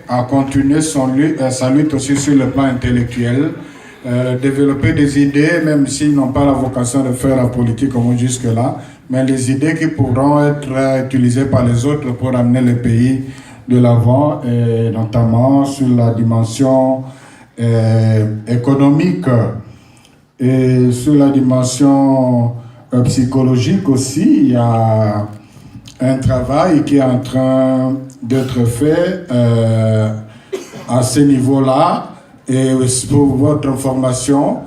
À continuer sa lutte aussi sur le plan intellectuel, développer des idées, même s'ils n'ont pas la vocation de faire la politique comme jusque-là, mais les idées qui pourront être utilisées par les autres pour amener le pays de l'avant, et notamment sur la dimension économique et sur la dimension psychologique aussi. Il y a un travail qui est en train d'être fait à ce niveau-là. Et pour votre information,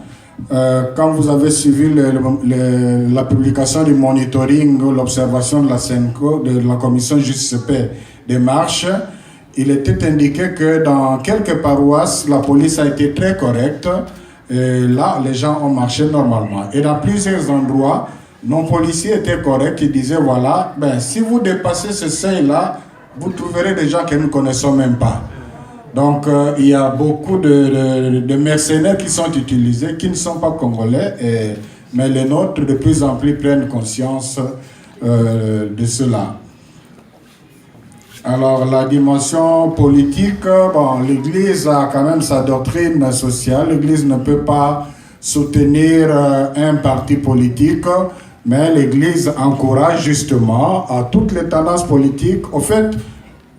quand vous avez suivi la publication du monitoring ou l'observation de la CENCO, de la commission Justice Paix des marches, il était indiqué que dans quelques paroisses, la police a été très correcte. Et là, les gens ont marché normalement. Et dans plusieurs endroits, nos policiers étaient corrects. Ils disaient, voilà, si vous dépassez ce seuil-là, vous trouverez des gens que nous ne connaissons même pas. Donc, il y a beaucoup de mercenaires qui sont utilisés, qui ne sont pas congolais, mais les nôtres, de plus en plus, prennent conscience de cela. Alors, la dimension politique, l'Église a quand même sa doctrine sociale. L'Église ne peut pas soutenir un parti politique, mais l'Église encourage justement à toutes les tendances politiques. Au fait,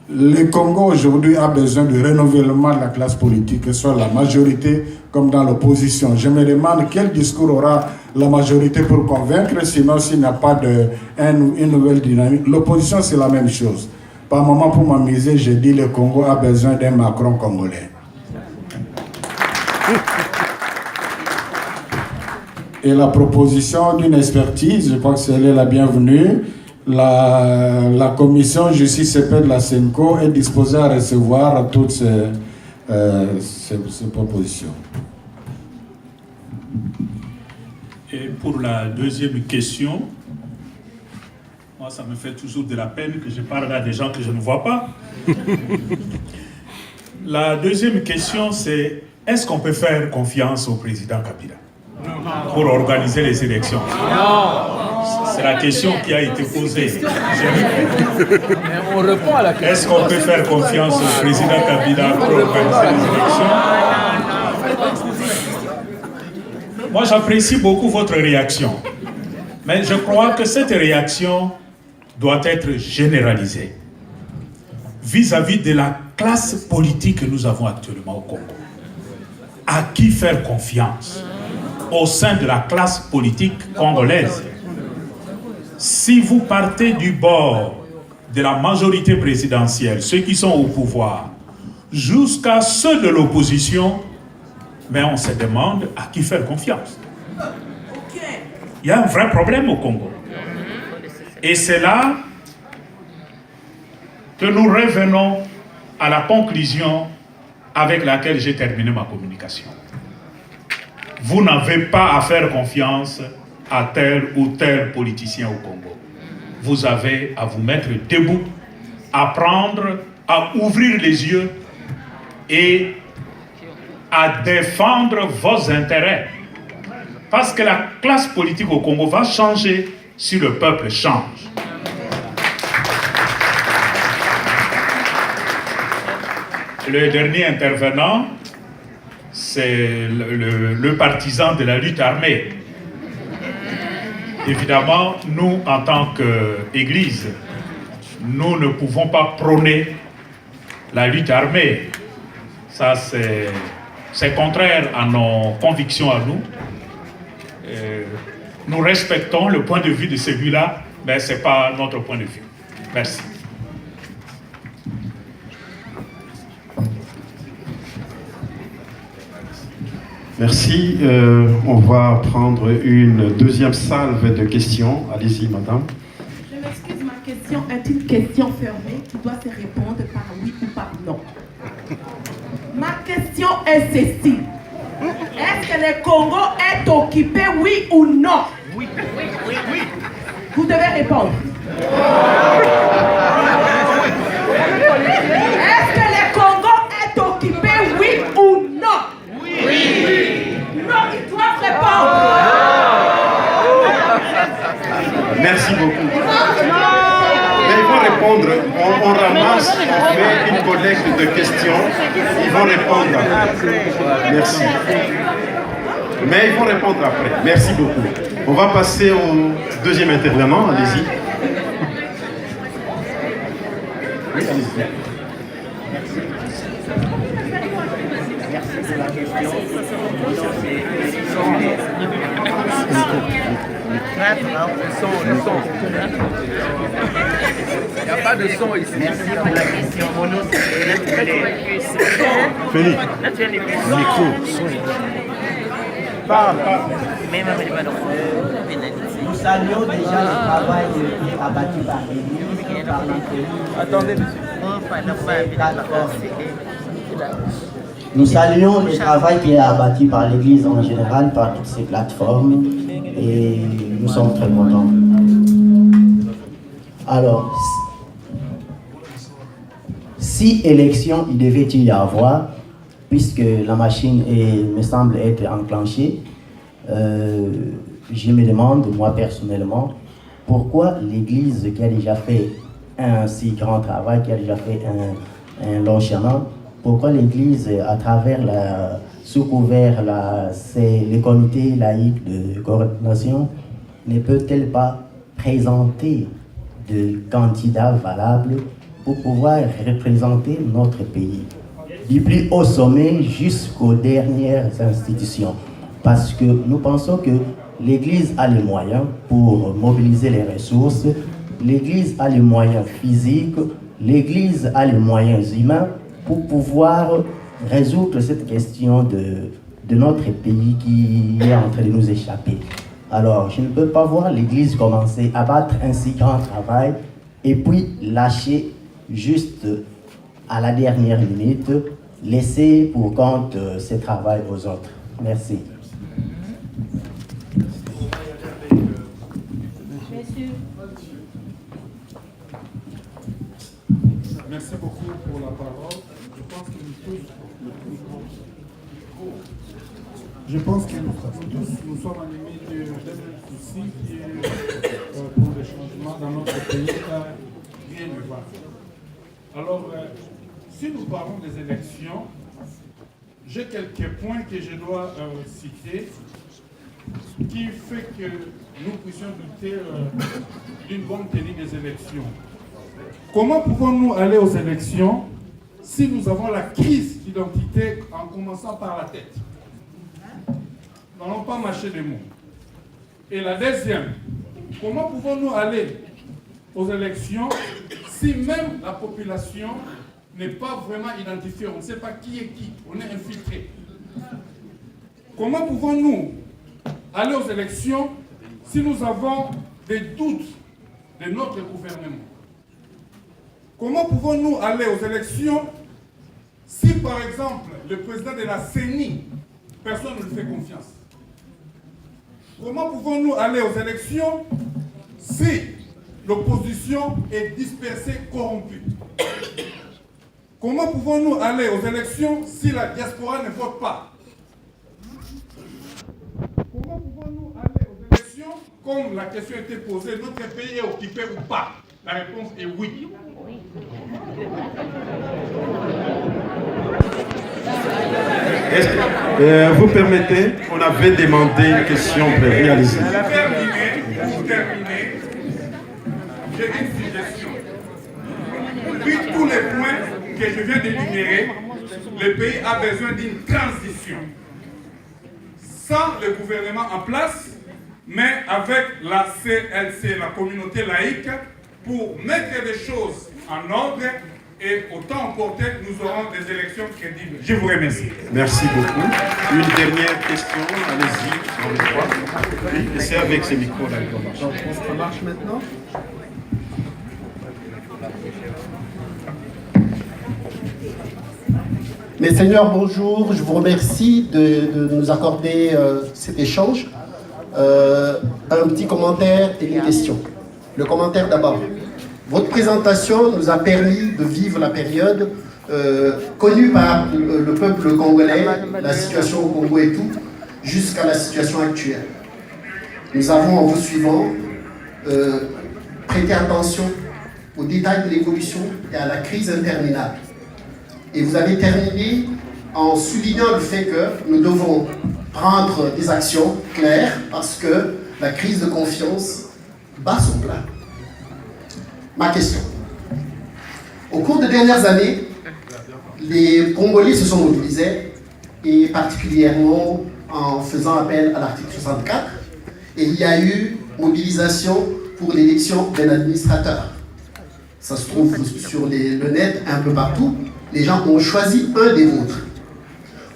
le Congo aujourd'hui a besoin du renouvellement de la classe politique, que ce soit la majorité comme dans l'opposition. Je me demande quel discours aura la majorité pour convaincre, sinon s'il n'y a pas une nouvelle dynamique. L'opposition, c'est la même chose. Par moment, pour m'amuser, je dis le Congo a besoin d'un Macron congolais. Et la proposition d'une expertise, je crois que c'est la bienvenue. La commission Justice et Paix de la CENCO est disposée à recevoir toutes ces propositions. Et pour la deuxième question, moi ça me fait toujours de la peine que je parle à des gens que je ne vois pas. La deuxième question, c'est est-ce qu'on peut faire confiance au président Kabila pour organiser les élections? C'est la question qui a été posée. On répond à la question. Est-ce qu'on peut faire confiance au président Kabila pour organiser les élections? Moi, j'apprécie beaucoup votre réaction. Mais je crois que cette réaction doit être généralisée vis-à-vis de la classe politique que nous avons actuellement au Congo. À qui faire confiance au sein de la classe politique congolaise? Si vous partez du bord de la majorité présidentielle, ceux qui sont au pouvoir, jusqu'à ceux de l'opposition, mais on se demande à qui faire confiance. Il y a un vrai problème au Congo. Et c'est là que nous revenons à la conclusion avec laquelle j'ai terminé ma communication. Vous n'avez pas à faire confiance à tel ou tel politicien au Congo. Vous avez à vous mettre debout, à ouvrir les yeux et à défendre vos intérêts. Parce que la classe politique au Congo va changer si le peuple change. Le dernier intervenant, c'est le partisan de la lutte armée. Évidemment, nous, en tant qu'Église, nous ne pouvons pas prôner la lutte armée. Ça, c'est contraire à nos convictions à nous. Nous respectons le point de vue de celui-là, mais ce n'est pas notre point de vue. Merci. Merci. On va prendre une deuxième salve de questions. Allez-y, madame. Je m'excuse, ma question est une question fermée qui doit se répondre par oui ou par non. Ma question est ceci. Est-ce que le Congo est occupé, oui ou non? Oui. Vous devez répondre. Est-ce que le Congo est occupé, oui ou non? Oui. Non, ils doivent répondre. Merci beaucoup. Mais ils vont répondre. On ramasse, on fait une collecte de questions. Ils vont répondre après. Merci. Mais ils vont répondre après. Merci beaucoup. On va passer au deuxième intervenant. Allez-y. Oui, allez-y. Merci pour la question. Le son. Il n'y a pas de son ici. Merci pour la question. Mon nom c'est Félix. Micro. Parle. Nous saluons déjà le travail qui est abattu par l'Église, par l'Église. Attendez, monsieur. Nous saluons le travail qui est abattu par l'Église en général, par toutes ces plateformes, et nous sommes très contents. Alors, si élection il devait y avoir, puisque la machine me semble être enclenchée, je me demande, moi personnellement, pourquoi l'Église qui a déjà fait un si grand travail, qui a déjà fait un long chemin, pourquoi l'Église, à travers sous couvert les comités laïcs de coordination, ne peut-elle pas présenter de candidats valables pour pouvoir représenter notre pays, du plus haut sommet jusqu'aux dernières institutions? Parce que nous pensons que l'Église a les moyens pour mobiliser les ressources, l'Église a les moyens physiques, l'Église a les moyens humains pour pouvoir résoudre cette question de notre pays qui est en train de nous échapper. Alors, je ne peux pas voir l'Église commencer à battre un si grand travail et puis lâcher juste à la dernière minute, laisser pour compte ce travail aux autres. Merci. Merci beaucoup pour la parole. Je pense que nous sommes animés d'un souci qui est pour le changement dans notre pays, car rien ne va. Alors, si nous parlons des élections, j'ai quelques points que je dois citer qui fait que nous puissions douter d'une bonne tenue des élections. Comment pouvons-nous aller aux élections si nous avons la crise d'identité en commençant par la tête? Nous n'allons pas marcher des mots. Et la deuxième, comment pouvons-nous aller aux élections si même la population n'est pas vraiment identifiée? On ne sait pas qui est qui, on est infiltré. Comment pouvons-nous aller aux élections si nous avons des doutes de notre gouvernement? Comment pouvons-nous aller aux élections si, par exemple, le président de la CENI, personne ne lui fait confiance? Comment pouvons-nous aller aux élections si l'opposition est dispersée, corrompue? Comment pouvons-nous aller aux élections si la diaspora ne vote pas? Comment pouvons-nous aller aux élections, comme la question a été posée, notre pays est occupé ou pas? La réponse est oui. Vous permettez, on avait demandé une question prévue, allez-y. Pour terminer, j'ai une suggestion. Vu tous les points que je viens d'énumérer, le pays a besoin d'une transition. Sans le gouvernement en place, mais avec la CLC, la communauté laïque, pour mettre les choses en ordre et au temps emporté, nous aurons des élections crédibles. Je vous remercie. Merci beaucoup. Une dernière question, allez-y, sur le droit. Oui, et c'est avec ces micros-là qu'on marche. Donc, ça marche maintenant. Mes seigneurs, bonjour. Je vous remercie de nous accorder cet échange. Un petit commentaire et une question. Le commentaire d'abord. Votre présentation nous a permis de vivre la période connue par le peuple congolais, la situation au Congo et tout, jusqu'à la situation actuelle. Nous avons, en vous suivant, prêté attention aux détails de l'évolution et à la crise interminable. Et vous avez terminé en soulignant le fait que nous devons prendre des actions claires parce que la crise de confiance bat son plein. Ma question. Au cours des dernières années, les Congolais se sont mobilisés, et particulièrement en faisant appel à l'article 64, et il y a eu mobilisation pour l'élection d'un administrateur. Ça se trouve sur le net un peu partout. Les gens ont choisi un des vôtres.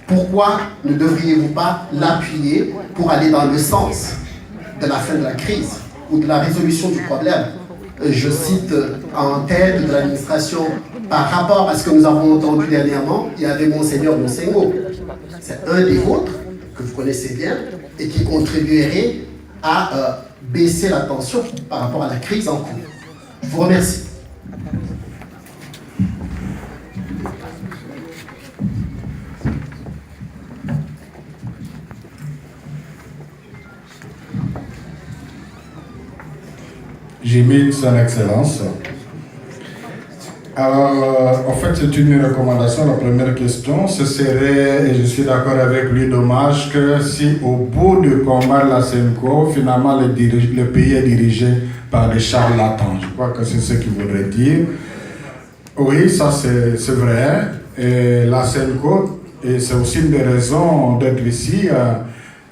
Pourquoi ne devriez-vous pas l'appuyer pour aller dans le sens de la fin de la crise ou de la résolution du problème? Je cite en tête de l'administration, par rapport à ce que nous avons entendu dernièrement, il y avait Monseigneur Monsengo. C'est un des vôtres que vous connaissez bien et qui contribuerait à baisser la tension par rapport à la crise en cours. Je vous remercie. J'imite son excellence. Alors, en fait, c'est une recommandation. La première question, ce serait, et je suis d'accord avec lui, dommage que si au bout du combat de la SENCO, finalement le pays est dirigé par des charlatans. Je crois que c'est ce qu'il voudrait dire. Oui, ça c'est vrai. Et la SENCO, et c'est aussi une des raisons d'être ici,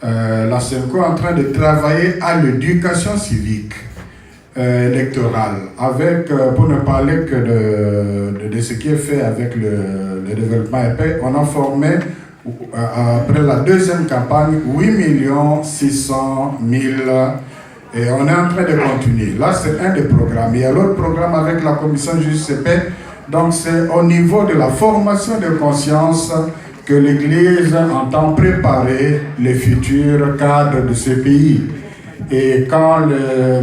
la SENCO est en train de travailler à l'éducation civique. Électorale, avec, pour ne parler que de ce qui est fait avec le développement épais, on a formé, après la deuxième campagne, 8 600 000 et on est en train de continuer. Là, c'est un des programmes. Il y a l'autre programme avec la commission Justice et Paix, donc c'est au niveau de la formation de conscience que l'Église entend préparer les futurs cadres de ce pays. Et quand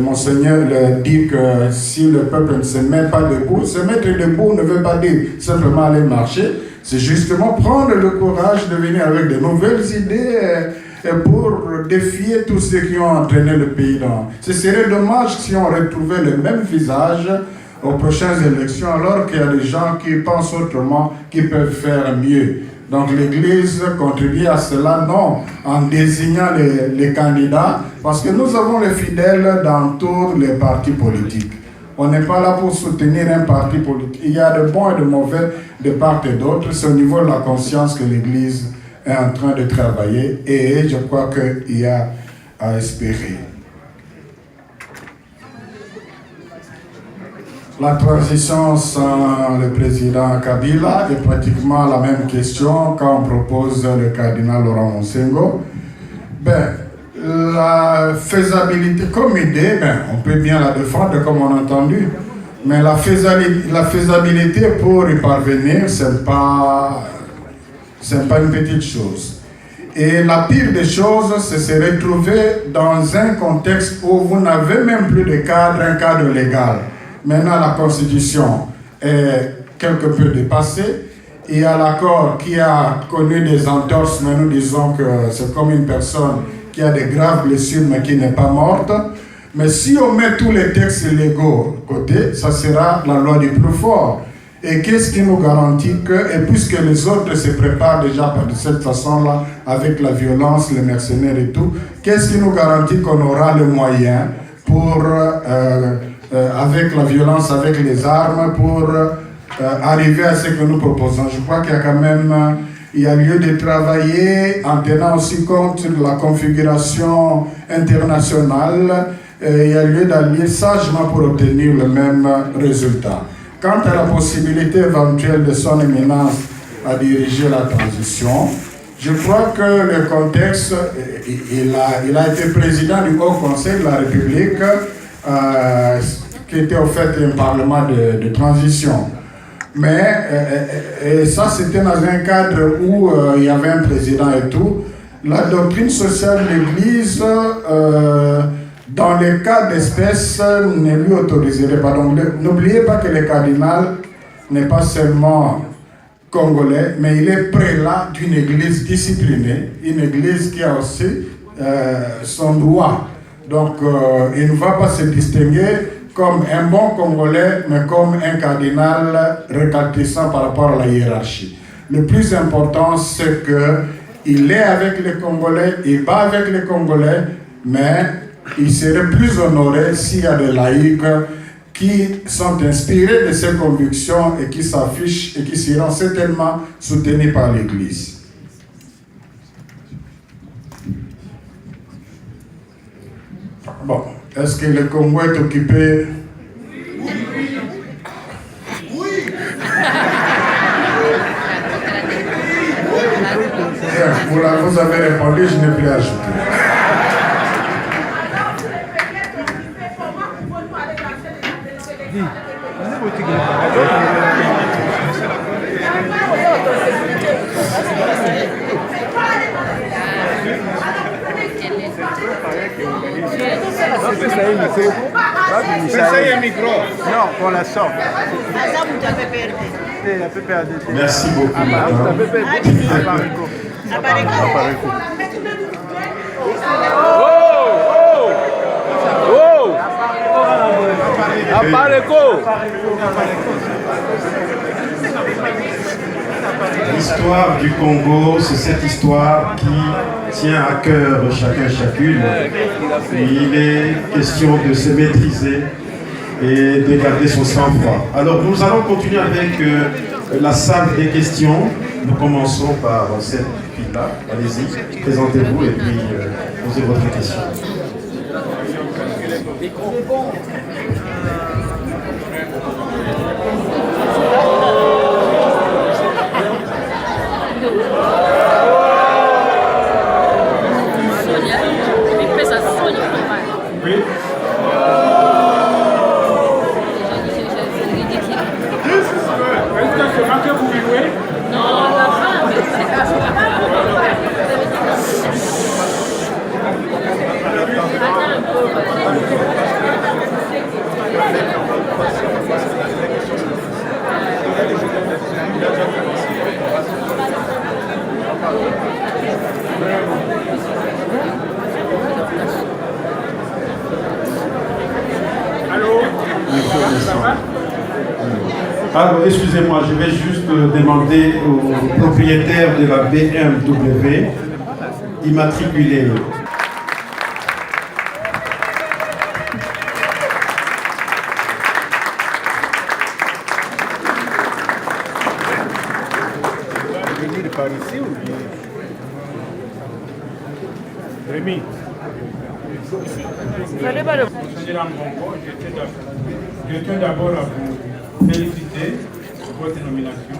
Monseigneur dit que si le peuple ne se met pas debout, se mettre debout ne veut pas dire simplement aller marcher, c'est justement prendre le courage de venir avec de nouvelles idées pour défier tous ceux qui ont entraîné le pays dans. Ce serait dommage si on retrouvait le même visage aux prochaines élections alors qu'il y a des gens qui pensent autrement, qui peuvent faire mieux. Donc l'Église contribue à cela, non en désignant les candidats, parce que nous avons les fidèles dans tous les partis politiques. On n'est pas là pour soutenir un parti politique. Il y a de bons et de mauvais de part et d'autre. C'est au niveau de la conscience que l'Église est en train de travailler et je crois qu'il y a à espérer. La transition sans le président Kabila est pratiquement la même question quand on propose le cardinal Laurent Monsengo. La faisabilité comme idée, on peut bien la défendre comme on a entendu, mais la faisabilité pour y parvenir, c'est pas une petite chose. Et la pire des choses, c'est se retrouver dans un contexte où vous n'avez même plus de cadre, un cadre légal. Maintenant, la Constitution est quelque peu dépassée. Il y a l'accord qui a connu des entorses, mais nous disons que c'est comme une personne qui a des graves blessures, mais qui n'est pas morte. Mais si on met tous les textes légaux de côté, ça sera la loi du plus fort. Et qu'est-ce qui nous garantit que, et puisque les autres se préparent déjà de cette façon-là, avec la violence, les mercenaires et tout, qu'est-ce qui nous garantit qu'on aura les moyens pour... avec la violence, avec les armes, pour arriver à ce que nous proposons. Je crois qu'il y a quand même lieu de travailler en tenant aussi compte de la configuration internationale. Il y a lieu d'aller sagement pour obtenir le même résultat. Quant à la possibilité éventuelle de son éminence à diriger la transition, je crois que le contexte, il a été président du Haut Conseil de la République, qui était au fait un parlement de transition. Mais et ça, c'était dans un cadre où il y avait un président et tout. La doctrine sociale de l'Église, dans les cas d'espèce, ne lui autoriserait pas. Donc, n'oubliez pas que le cardinal n'est pas seulement congolais, mais il est prélat d'une église disciplinée, une église qui a aussi son droit. Donc, il ne va pas se distinguer comme un bon Congolais, mais comme un cardinal recalcitrant par rapport à la hiérarchie. Le plus important, c'est qu'il est avec les Congolais, il va avec les Congolais, mais il serait plus honoré s'il y a des laïcs qui sont inspirés de ses convictions et qui s'affichent et qui seront certainement soutenus par l'Église. Bon, est-ce que le Congo est occupé? Oui. Vous avez répondu, je n'ai plus ajouté. Essayez un micro. Non, on la sort. Merci beaucoup. L'histoire du Congo, c'est cette histoire qui tient à cœur chacun, chacune. Il est question de se maîtriser et de garder son sang-froid. Alors nous allons continuer avec la salle des questions. Nous commençons par cette fille-là. Allez-y, présentez-vous et puis posez votre question. Oui. Est-ce que c'est moi que vous jouez? Non, la fin. Alors, excusez-moi, je vais juste demander au propriétaire de la BMW immatriculée. Rémi. Je tiens d'abord à vous féliciter pour votre nomination.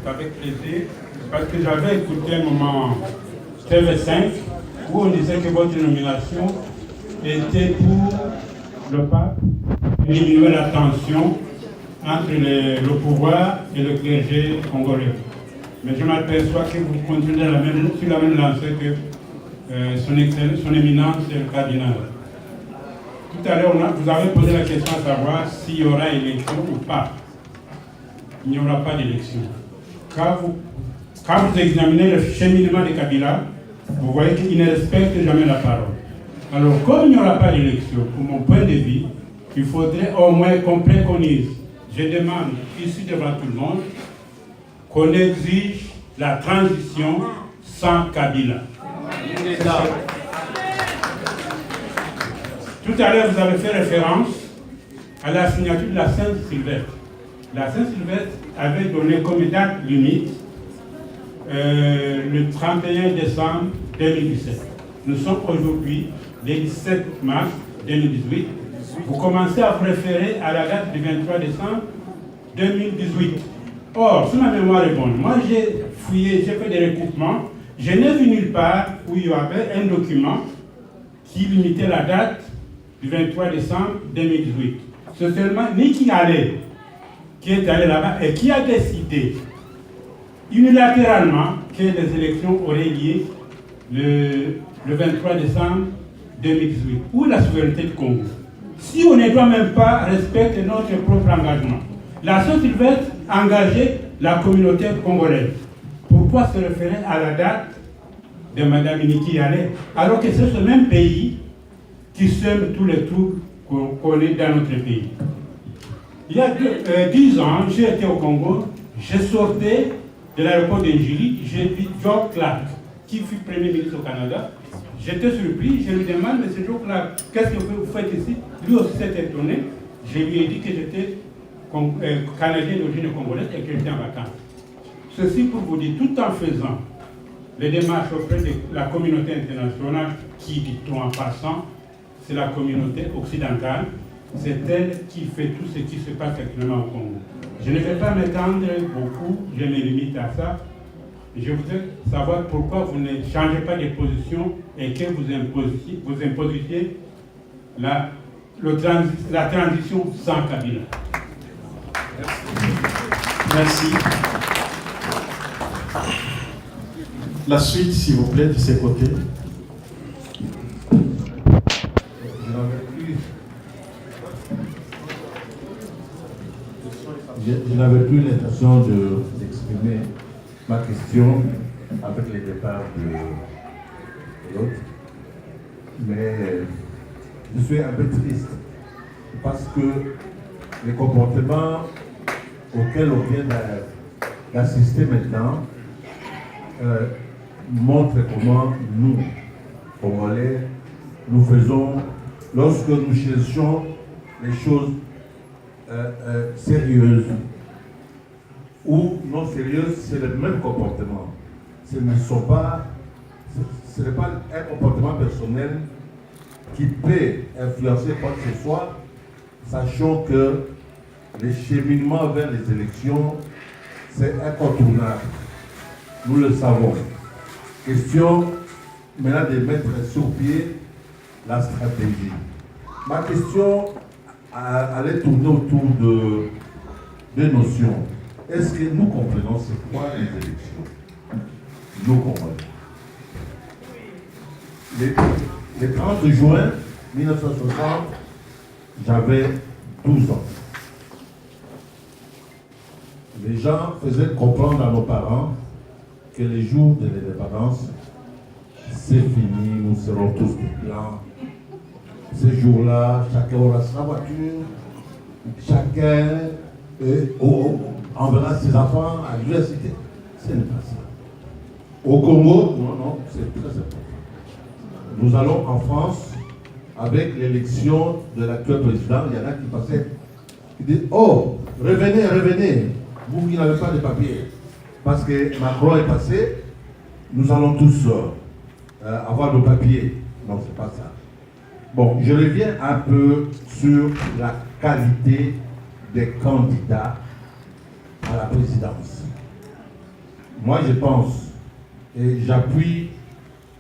C'est avec plaisir, parce que j'avais écouté un moment TV5 où on disait que votre nomination était pour le pape diminuer la tension entre le pouvoir et le clergé congolais. Mais je m'aperçois que vous continuez sur la même lancée que son éminence le cardinal. Tout à l'heure, vous avez posé la question à savoir s'il y aura élection ou pas. Il n'y aura pas d'élection. Quand vous examinez le cheminement de Kabila, vous voyez qu'il ne respecte jamais la parole. Alors, comme il n'y aura pas d'élection, pour mon point de vue, il faudrait au moins qu'on préconise, je demande ici devant tout le monde, qu'on exige la transition sans Kabila. Tout à l'heure, vous avez fait référence à la signature de la Saint-Sylvestre. La Saint-Sylvestre avait donné comme date limite le 31 décembre 2017. Nous sommes aujourd'hui le 17 mars 2018. Vous commencez à vous référer à la date du 23 décembre 2018. Or, si ma mémoire est bonne, moi j'ai fouillé, j'ai fait des recoupements, je n'ai vu nulle part où il y avait un document qui limitait la date du 23 décembre 2018. C'est seulement Niki Allé qui est allé là-bas et qui a décidé unilatéralement que les élections auraient lieu le 23 décembre 2018. Où est la souveraineté du Congo? Si on ne doit même pas respecter notre propre engagement. La Saint-Sylvestre a engagé la communauté congolaise. Pourquoi se référer à la date de Mme Niki Allé alors que c'est ce même pays qui sème tous les troubles qu'on connaît dans notre pays. Il y a 10 ans, j'ai été au Congo, je sortais de l'aéroport d'Injili, j'ai vu Joe Clark, qui fut Premier ministre au Canada. J'étais surpris, je lui demande, mais c'est Joe Clark, qu'est-ce que vous faites ici? Lui aussi s'est étonné. Je lui ai dit que j'étais Canadien d'origine congolaise et que j'étais en vacances. Ceci pour vous dire, tout en faisant les démarches auprès de la communauté internationale, qui, dit-on en passant, c'est la communauté occidentale, c'est elle qui fait tout ce qui se passe actuellement au Congo. Je ne vais pas m'étendre beaucoup, je me limite à ça. Je voudrais savoir pourquoi vous ne changez pas de position et que vous imposiez la transition sans Kabila. Merci. La suite, s'il vous plaît, de ces côtés. Je n'avais plus l'intention d'exprimer ma question avec les départs de l'autre, mais je suis un peu triste parce que les comportements auxquels on vient d'assister maintenant montrent comment nous, Congolais, nous faisons, lorsque nous cherchons les choses sérieuses ou non sérieuses, c'est le même comportement. Ce n'est pas un comportement personnel qui peut influencer quoi que ce soit, sachant que le cheminement vers les élections, c'est incontournable. Nous le savons. Question maintenant de mettre sur pied la stratégie. Ma question allait tourner autour de deux notions. Est-ce que nous comprenons c'est quoi les élections? Nous comprenons. Le 30 juin 1960, j'avais 12 ans. Les gens faisaient comprendre à nos parents que les jours de l'indépendance, c'est fini, nous serons tous des blancs. Ces jours-là, chacun aura sa voiture, chacun enverra ses enfants à l'université. Ce n'est pas ça. Au Congo, non, c'est très important. Nous allons en France, avec l'élection de l'actuel président, il y en a qui passaient, qui disent, oh, revenez, vous qui n'avez pas de papier. Parce que Macron est passé, nous allons tous avoir nos papiers. Non, c'est pas ça. Bon, je reviens un peu sur la qualité des candidats à la présidence. Moi, je pense, et j'appuie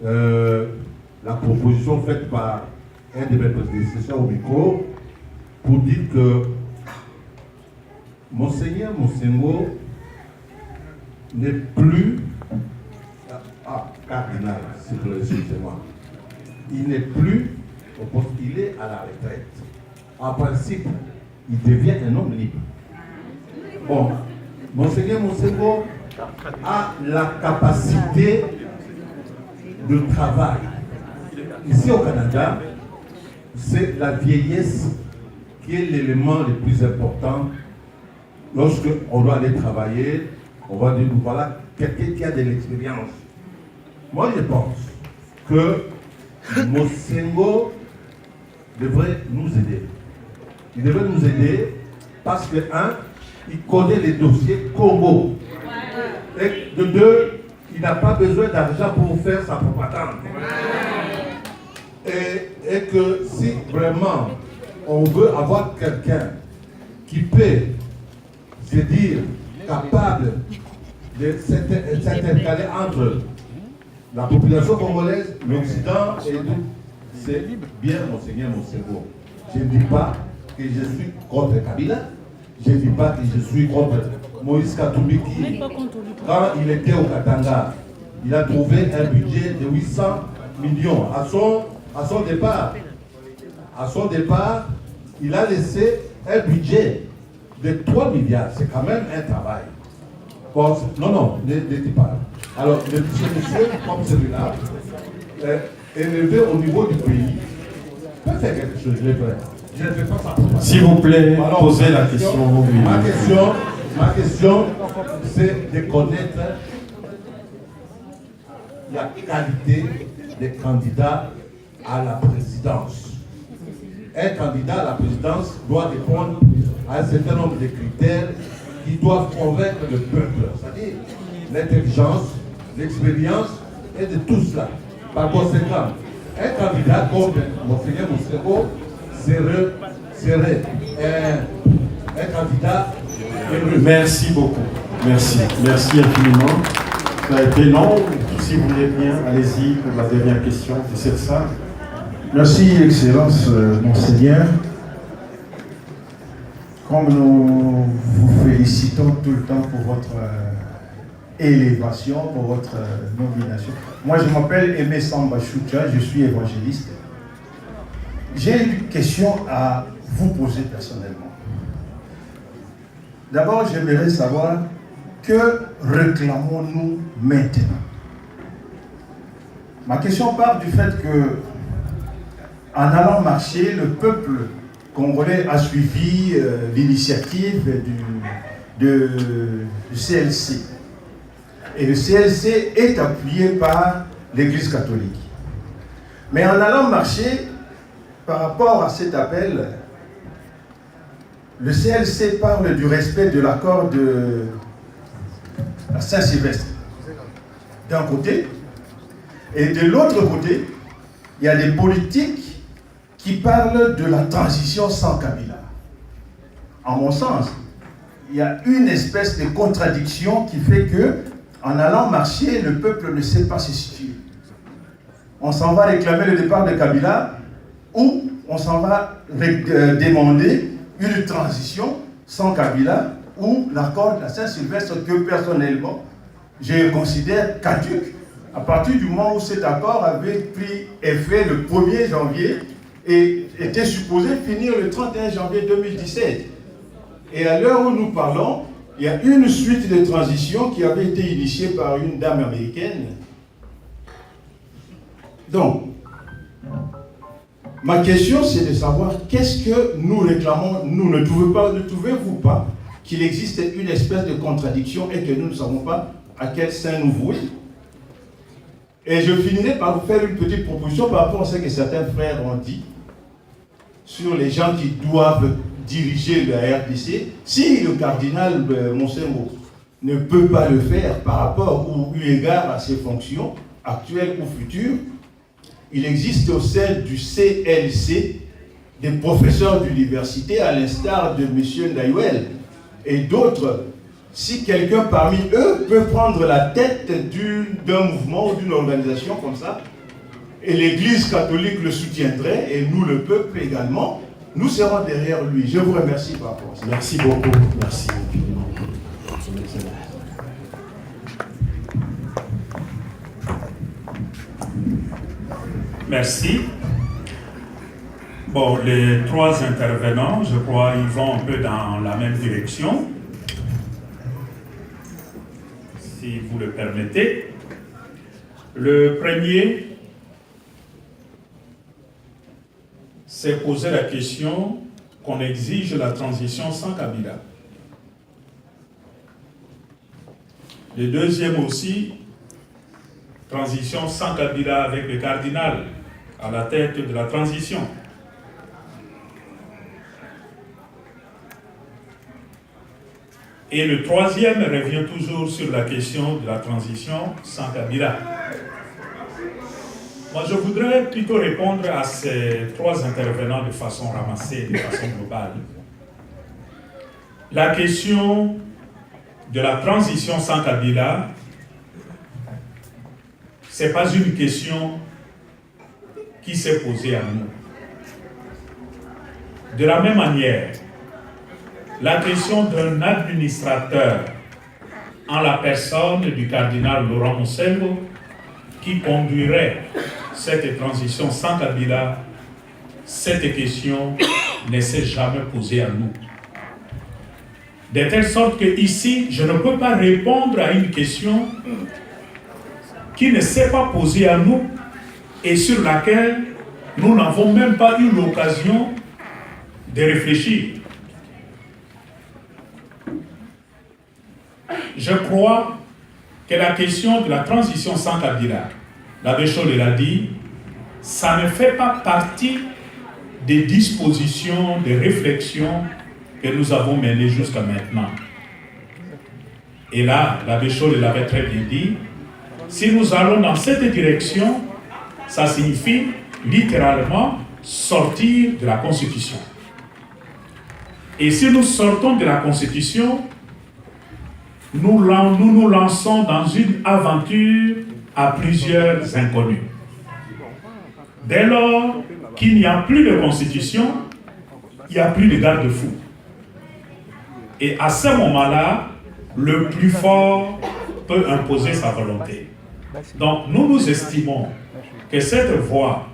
la proposition faite par un de mes prédécesseurs au micro pour dire que Monseigneur Mosengo n'est plus cardinal, excusez-moi. Il n'est plus au poste, il est à la retraite. En principe, il devient un homme libre. Bon, Monseigneur Mosengo a la capacité de travail. Ici au Canada, c'est la vieillesse qui est l'élément le plus important. Lorsque on doit aller travailler, on va dire, voilà, quelqu'un qui a de l'expérience. Moi, je pense que Mosengo devrait nous aider. Il devrait nous aider parce que, un, il connaît les dossiers Congo. Et de deux, il n'a pas besoin d'argent pour faire sa propagande. Et que si vraiment on veut avoir quelqu'un qui peut se dire capable de s'intercaler entre la population congolaise, l'Occident et tout, c'est bien Monseigneur Mosengo. Je ne dis pas que je suis contre Kabila, je ne dis pas que je suis contre Moïse Katumbi qui, quand il était au Katanga, il a trouvé un budget de 800 millions à son départ. À son départ, il a laissé un budget de 3 milliards. C'est quand même un travail. Bon, non, ne dis pas. Alors, le monsieur comme celui-là, élevé au niveau du pays, peut faire quelque chose, je l'ai fait. Je ne fais pas ça. S'il vous plaît, Alors, posez la question. Ma question, c'est de connaître la qualité des candidats à la présidence. Un candidat à la présidence doit répondre à un certain nombre de critères qui doivent convaincre le peuple, c'est-à-dire l'intelligence, l'expérience et de tout cela. Par conséquent, un candidat comme Monseigneur Mousseko serait un candidat heureux. Merci beaucoup. Merci. Merci infiniment. Ça a été long. Si vous voulez bien, allez-y pour la dernière question de cette salle. Merci, Excellence, Monseigneur. Comme nous vous félicitons tout le temps pour votre élévation, pour votre nomination. Moi, je m'appelle Aimé Samba Choucha, je suis évangéliste. J'ai une question à vous poser personnellement. D'abord, j'aimerais savoir que réclamons-nous maintenant? Ma question part du fait que, en allant marcher, le peuple congolais a suivi l'initiative du CLC. Et le CLC est appuyé par l'Église catholique. Mais en allant marcher, par rapport à cet appel, le CLC parle du respect de l'accord de la Saint-Sylvestre, d'un côté, et de l'autre côté, il y a des politiques qui parlent de la transition sans Kabila. En mon sens, il y a une espèce de contradiction qui fait que, en allant marcher, le peuple ne sait pas se situer. On s'en va réclamer le départ de Kabila ou on s'en va demander une transition sans Kabila ou l'accord de la Saint-Sylvestre que personnellement je considère caduque à partir du moment où cet accord avait pris effet le 1er janvier et était supposé finir le 31 janvier 2017. Et à l'heure où nous parlons, il y a une suite de transitions qui avait été initiée par une dame américaine. Donc, ma question c'est de savoir qu'est-ce que nous réclamons. Nous ne trouvez-vous pas qu'il existe une espèce de contradiction et que nous ne savons pas à quel sein nous vouer? Et je finirai par vous faire une petite proposition par rapport à ce que certains frères ont dit sur les gens qui doivent diriger la RDC. Si le cardinal Monsengo ne peut pas le faire par rapport ou eu égard à ses fonctions actuelles ou futures, il existe au sein du CLC des professeurs d'université à l'instar de M. Ndayouel et d'autres. Si quelqu'un parmi eux peut prendre la tête d'un mouvement ou d'une organisation comme ça, et l'Église catholique le soutiendrait, et nous, le peuple également, nous serons derrière lui. Je vous remercie par rapport à ça. Merci beaucoup. Merci. Merci. Bon, les trois intervenants, je crois, ils vont un peu dans la même direction. Si vous le permettez. Le premier s'est posé la question qu'on exige la transition sans Kabila. Le deuxième aussi, transition sans Kabila avec le cardinal à la tête de la transition. Et le troisième revient toujours sur la question de la transition sans Kabila. Moi, je voudrais plutôt répondre à ces trois intervenants de façon ramassée, de façon globale. La question de la transition sans Kabila, ce n'est pas une question qui s'est posée à nous. De la même manière, la question d'un administrateur en la personne du cardinal Laurent Monsengo qui conduirait cette transition sans Kabila, cette question ne s'est jamais posée à nous. De telle sorte que ici, je ne peux pas répondre à une question qui ne s'est pas posée à nous et sur laquelle nous n'avons même pas eu l'occasion de réfléchir. Je crois que la question de la transition sans Kabila, l'abbé Chole l'a dit, ça ne fait pas partie des dispositions, des réflexions que nous avons menées jusqu'à maintenant. Et là, l'abbé Chole l'avait très bien dit, si nous allons dans cette direction, ça signifie littéralement sortir de la Constitution. Et si nous sortons de la Constitution, nous nous lançons dans une aventure à plusieurs inconnus. Dès lors qu'il n'y a plus de Constitution, il n'y a plus de garde-fou. Et à ce moment-là, le plus fort peut imposer sa volonté. Donc nous estimons que cette voie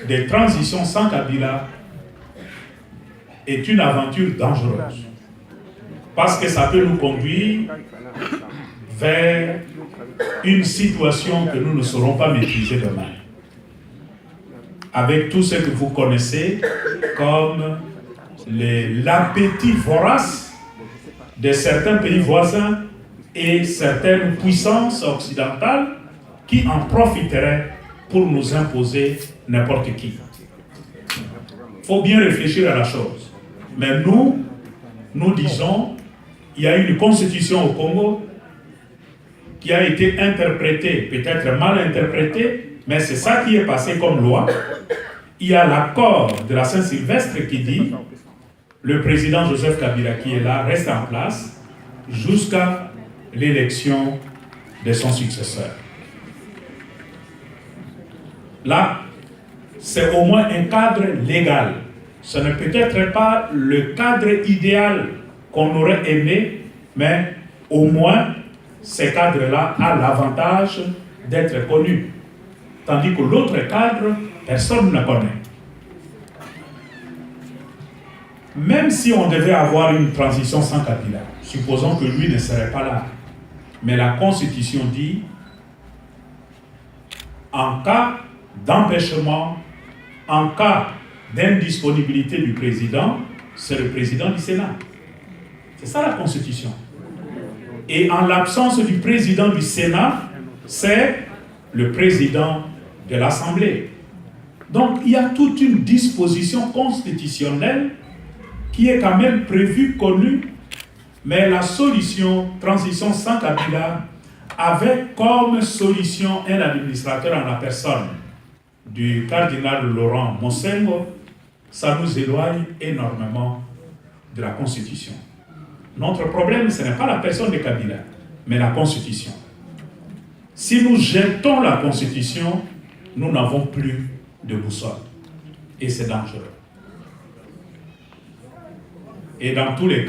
de transition sans Kabila est une aventure dangereuse. Parce que ça peut nous conduire vers une situation que nous ne saurons pas maîtriser demain. Avec tout ce que vous connaissez comme l'appétit vorace de certains pays voisins et certaines puissances occidentales qui en profiteraient pour nous imposer n'importe qui. Il faut bien réfléchir à la chose. Mais nous disons, il y a une constitution au Congo qui a été interprétée, peut-être mal interprétée, mais c'est ça qui est passé comme loi. Il y a l'accord de la Saint-Sylvestre qui dit le président Joseph Kabila qui est là reste en place jusqu'à l'élection de son successeur. Là, c'est au moins un cadre légal. Ce n'est peut-être pas le cadre idéal qu'on aurait aimé, mais au moins, ce cadre-là a l'avantage d'être connu. Tandis que l'autre cadre, personne ne connaît. Même si on devait avoir une transition sans Kabila, supposons que lui ne serait pas là, mais la Constitution dit, en cas d'empêchement, en cas d'indisponibilité du président, c'est le président du Sénat. C'est ça la Constitution. Et en l'absence du président du Sénat, c'est le président de l'Assemblée. Donc il y a toute une disposition constitutionnelle qui est quand même prévue, connue, mais la solution, transition sans Kabila, avec comme solution un administrateur en la personne du cardinal Laurent Monsengo, ça nous éloigne énormément de la Constitution. Notre problème, ce n'est pas la personne de Kabila, mais la Constitution. Si nous jetons la Constitution, nous n'avons plus de boussole. Et c'est dangereux. Et dans tous les cas,